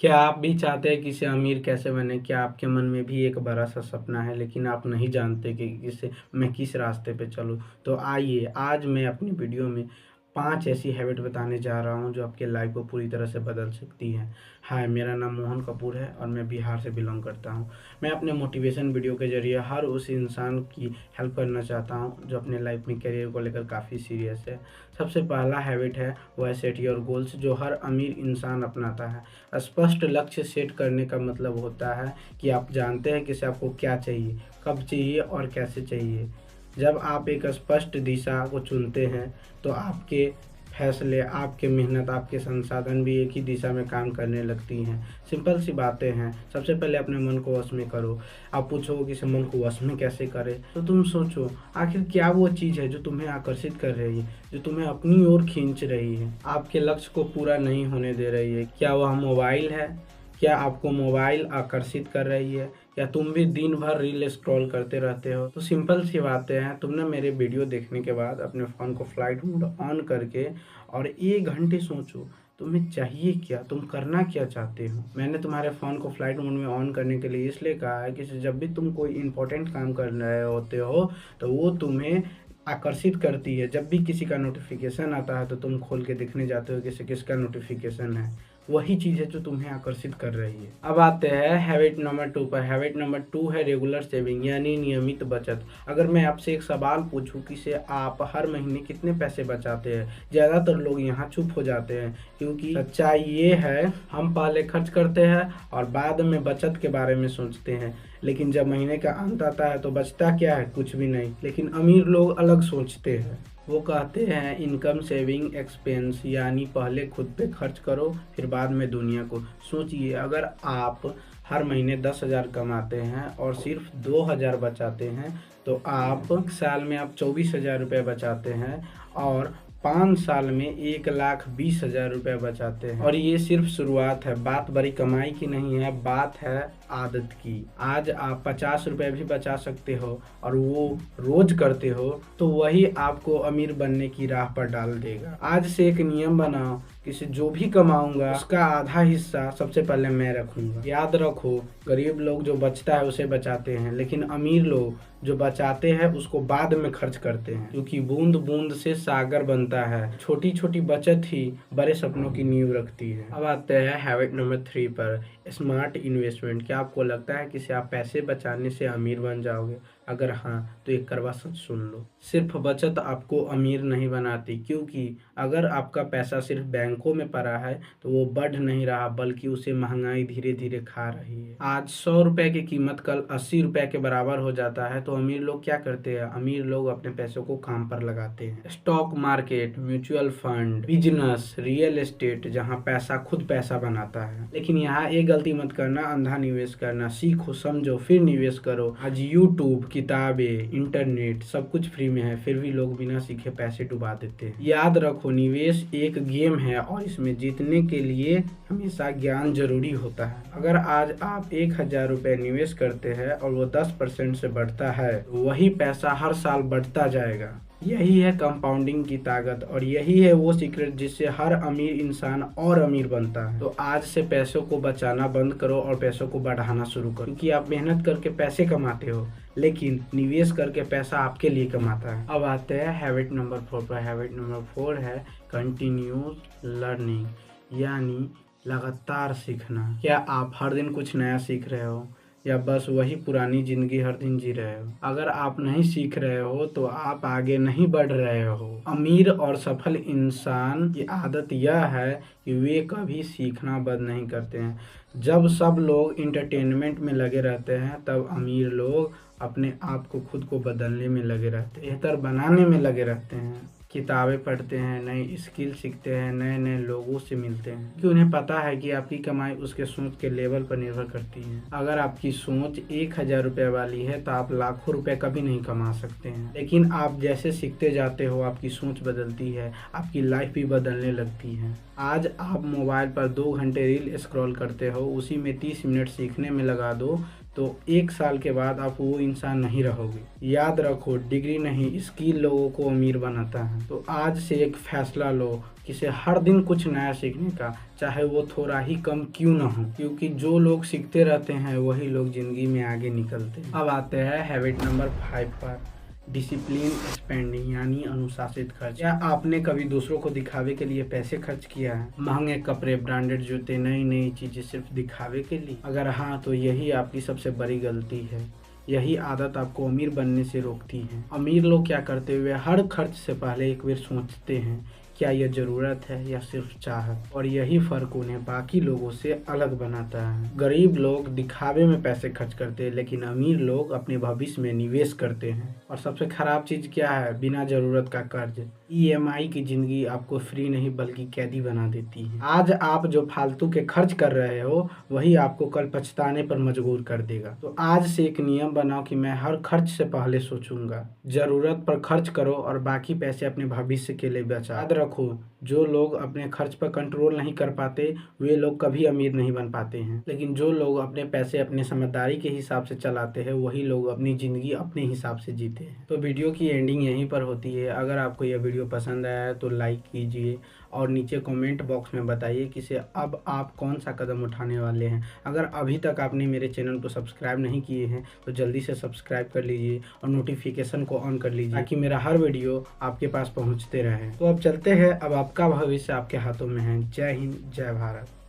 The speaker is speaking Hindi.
क्या आप भी चाहते हैं कि से अमीर कैसे बने? क्या आपके मन में भी एक बड़ा सा सपना है लेकिन आप नहीं जानते कि इसे मैं किस रास्ते पे चलूँ? तो आइए आज मैं अपनी वीडियो में 5 ऐसी हैबिट बताने जा रहा हूँ जो आपके लाइफ को पूरी तरह से बदल सकती हैं। हाय, मेरा नाम मोहन कपूर है और मैं बिहार से बिलॉन्ग करता हूँ। मैं अपने मोटिवेशन वीडियो के ज़रिए हर उस इंसान की हेल्प करना चाहता हूँ जो अपने लाइफ में करियर को लेकर काफ़ी सीरियस है। सबसे पहला हैबिट है वो है सेट योर गोल्स, जो हर अमीर इंसान अपनाता है। स्पष्ट लक्ष्य सेट करने का मतलब होता है कि आप जानते हैं कि से आपको क्या चाहिए, कब चाहिए और कैसे चाहिए। जब आप एक स्पष्ट दिशा को चुनते हैं तो आपके फैसले, आपकी मेहनत, आपके संसाधन भी एक ही दिशा में काम करने लगती हैं। सिंपल सी बातें हैं। सबसे पहले अपने मन को वश में करो। आप पूछोगे कि इसे मन को वश में कैसे करें, तो तुम सोचो आखिर क्या वो चीज़ है जो तुम्हें आकर्षित कर रही है, जो तुम्हें अपनी ओर खींच रही है, आपके लक्ष्य को पूरा नहीं होने दे रही है। क्या वह मोबाइल है? क्या आपको मोबाइल आकर्षित कर रही है, या तुम भी दिन भर रील स्क्रॉल करते रहते हो? तो सिंपल सी बातें हैं। तुमने मेरे वीडियो देखने के बाद अपने फ़ोन को फ्लाइट मोड ऑन करके और 1 घंटे सोचो तुम्हें चाहिए क्या, तुम करना क्या चाहते हो। मैंने तुम्हारे फ़ोन को फ्लाइट मोड में ऑन करने के लिए इसलिए कहा है कि जब भी तुम कोई इंपॉर्टेंट काम कर रहे होते हो तो वो तुम्हें आकर्षित करती है। जब भी किसी का नोटिफिकेशन आता है तो तुम खोल के देखने जाते हो कि किसका नोटिफिकेशन है। वही चीज़ है जो तुम्हें आकर्षित कर रही है। अब आते हैं हैबिट नंबर 2 पर। हैबिट नंबर 2 है रेगुलर सेविंग, यानी नियमित बचत। अगर मैं आपसे एक सवाल पूछूं कि से आप हर महीने कितने पैसे बचाते हैं, ज़्यादातर लोग यहाँ चुप हो जाते हैं, क्योंकि सच्चाई ये है हम पहले खर्च करते हैं और बाद में बचत के बारे में सोचते हैं। लेकिन जब महीने का अंत आता है तो बचता क्या है? कुछ भी नहीं। लेकिन अमीर लोग अलग सोचते हैं। वो कहते हैं इनकम सेविंग एक्सपेंस, यानी पहले खुद पे खर्च करो फिर बाद में दुनिया को। सोचिए, अगर आप हर महीने 10,000 कमाते हैं और सिर्फ 2,000 बचाते हैं तो आप साल में आप 24,000 रुपये बचाते हैं और 5 साल में 1,20,000 रुपये बचाते हैं। और ये सिर्फ शुरुआत है। बात बड़ी कमाई की नहीं है, बात है आदत की। आज आप 50 रुपये भी बचा सकते हो और वो रोज करते हो तो वही आपको अमीर बनने की राह पर डाल देगा। आज से एक नियम बनाओ कि जो भी कमाऊंगा उसका आधा हिस्सा सबसे पहले मैं रखूंगा। याद रखो, गरीब लोग जो बचता है उसे बचाते हैं, लेकिन अमीर लोग जो बचाते हैं उसको बाद में खर्च करते हैं, क्योंकि बूंद बूंद से सागर बनता है। छोटी छोटी बचत ही बड़े सपनों की नींव रखती है। अब आते हैं हैबिट नंबर 3 पर, स्मार्ट इन्वेस्टमेंट। क्या आपको लगता है कि आप पैसे बचाने से अमीर बन जाओगे? अगर हाँ तो एक कड़वा सच सुन लो, सिर्फ बचत आपको अमीर नहीं बनाती, क्योंकि अगर आपका पैसा सिर्फ बैंकों में पड़ा है तो वो बढ़ नहीं रहा, बल्कि उसे महंगाई धीरे धीरे खा रही है। आज 100 रुपए की कीमत कल 80 रुपए के बराबर हो जाता है। तो अमीर लोग क्या करते हैं? अमीर लोग अपने पैसों को काम पर लगाते हैं। Stock market, mutual fund, business, real estate, जहाँ पैसा खुद पैसा बनाता है। लेकिन यहाँ एक गलती मत करना, अंधा निवेश करना। सीखो, समझो, फिर निवेश करो। आज यूट्यूब, किताबें, इंटरनेट सब कुछ फ्री में है, फिर भी लोग बिना सीखे पैसे डुबा देते हैं। याद रखो, निवेश एक गेम है और इसमें जीतने के लिए हमेशा ज्ञान जरूरी होता है। अगर आज आप 1,000 रुपये निवेश करते हैं और वो 10% से बढ़ता है, वही पैसा हर साल बढ़ता जाएगा। यही है कंपाउंडिंग की ताकत और यही है वो सीक्रेट जिससे हर अमीर इंसान और अमीर बनता है। तो आज से पैसों को बचाना बंद करो और पैसों को बढ़ाना शुरू करो, क्योंकि आप मेहनत करके पैसे कमाते हो, लेकिन निवेश करके पैसा आपके लिए कमाता है। अब आते हैं हैबिट नंबर 4 पर। हैबिट नंबर 4 है कंटिन्यूस लर्निंग, यानी लगातार सीखना। क्या आप हर दिन कुछ नया सीख रहे हो या बस वही पुरानी जिंदगी हर दिन जी रहे हो? अगर आप नहीं सीख रहे हो तो आप आगे नहीं बढ़ रहे हो। अमीर और सफल इंसान की आदत यह है कि वे कभी सीखना बंद नहीं करते हैं। जब सब लोग इंटरटेनमेंट में लगे रहते हैं तब अमीर लोग अपने आप को खुद को बदलने में लगे रहते हैं, बेहतर बनाने में लगे रहते हैं। किताबें पढ़ते हैं, नई स्किल सीखते हैं, नए नए लोगों से मिलते हैं, क्योंकि उन्हें पता है कि आपकी कमाई उसके सोच के लेवल पर निर्भर करती है। अगर आपकी सोच 1,000 रुपये वाली है तो आप लाखों रुपए कभी नहीं कमा सकते हैं। लेकिन आप जैसे सीखते जाते हो आपकी सोच बदलती है, आपकी लाइफ भी बदलने लगती है। आज आप मोबाइल पर 2 घंटे रील स्क्रॉल करते हो, उसी में 30 मिनट सीखने में लगा दो तो 1 साल के बाद आप वो इंसान नहीं रहोगे। याद रखो, डिग्री नहीं स्किल लोगों को अमीर बनाता है। तो आज से एक फैसला लो किसे हर दिन कुछ नया सीखने का, चाहे वो थोड़ा ही कम क्यों ना हो, क्योंकि जो लोग सीखते रहते हैं वही लोग जिंदगी में आगे निकलते हैं। अब आते हैं हैबिट नंबर 5 पर, डिसिप्लिन स्पेंडिंग यानी अनुशासित खर्च। क्या आपने कभी दूसरों को दिखावे के लिए पैसे खर्च किया है? महंगे कपड़े, ब्रांडेड जूते, नई नई चीजें सिर्फ दिखावे के लिए? अगर हाँ, तो यही आपकी सबसे बड़ी गलती है। यही आदत आपको अमीर बनने से रोकती है। अमीर लोग क्या करते हुए हर खर्च से पहले एक बार सोचते हैं, क्या यह जरूरत है या सिर्फ चाहत? और यही फर्क उन्हें बाकी लोगों से अलग बनाता है। गरीब लोग दिखावे में पैसे खर्च करते हैं, लेकिन अमीर लोग अपने भविष्य में निवेश करते हैं। और सबसे खराब चीज क्या है? बिना जरूरत का कर्ज। ईएमआई की जिंदगी आपको फ्री नहीं बल्कि कैदी बना देती है। आज आप जो फालतू के खर्च कर रहे हो वही आपको कल पछताने पर मजबूर कर देगा। तो आज से एक नियम बनाओ कि मैं हर खर्च से पहले सोचूंगा। जरूरत पर खर्च करो और बाकी पैसे अपने भविष्य के लिए बचा। याद रखो, जो लोग अपने खर्च पर कंट्रोल नहीं कर पाते वे लोग कभी अमीर नहीं बन पाते हैं, लेकिन जो लोग अपने पैसे अपने समझदारी के हिसाब से चलाते हैं वही लोग अपनी जिंदगी अपने हिसाब से जीते हैं। तो वीडियो की एंडिंग यहीं पर होती है। अगर आपको यह वीडियो पसंद आया है तो लाइक कीजिए और नीचे कमेंट बॉक्स में बताइए कि से अब आप कौन सा कदम उठाने वाले हैं। अगर अभी तक आपने मेरे चैनल को सब्सक्राइब नहीं किए हैं तो जल्दी से सब्सक्राइब कर लीजिए और नोटिफिकेशन को ऑन कर लीजिए ताकि मेरा हर वीडियो आपके पास पहुंचते रहे। तो अब चलते हैं, अब आपका भविष्य आपके हाथों में है। जय हिंद, जय भारत।